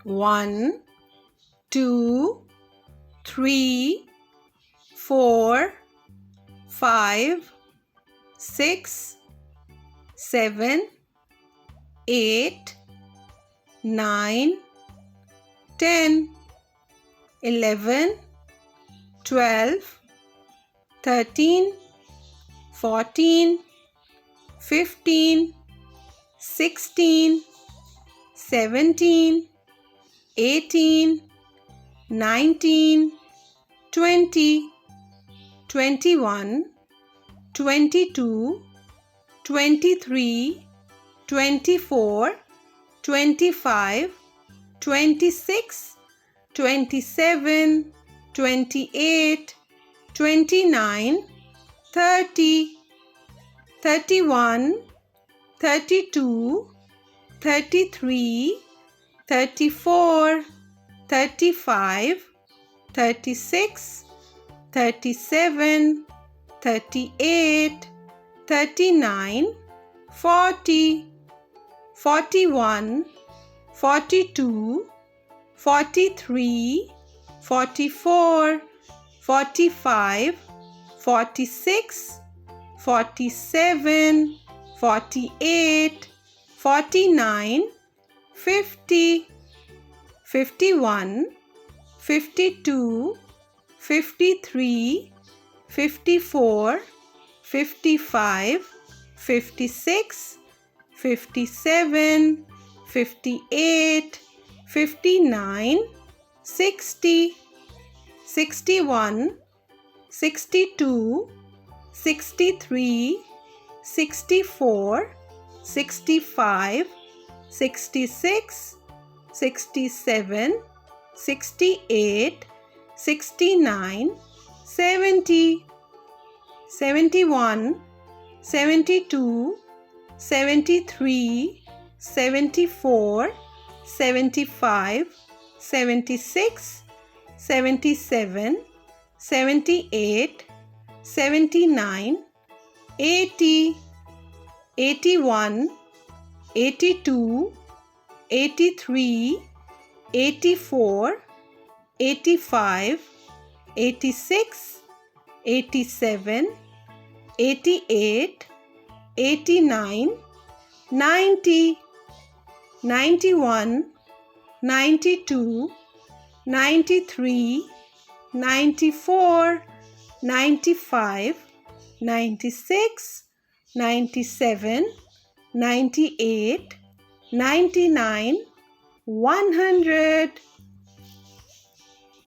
1, 2, 3, 4, 5, 6, 7, 8, 9, 10, 11, 12, 13, 14, 15, 16, 17, 18, 19, 20, 21, 22, 23, 24, 25, 26, 27, 28, 29, 30, 31, 32, 33, 34, 35, 36, 37, 38, 39, 40, 41, 42, 43, 44, 45, 46, 47, 48, 49, 50, 51, 52, 53, 54, 55, 56, 57, 58, 59, 60, 61, 62, 63, 64, 65, 66, 67, 68, 69, 70, 71, 72, 73, 74, 75, 76, 77, 78, 79, 80, 81, 82, 83, 84, 85, 86, 87, 88, 89, 90, 91, 92, 93, 94, 95, 96, 97, 98, 99, 100.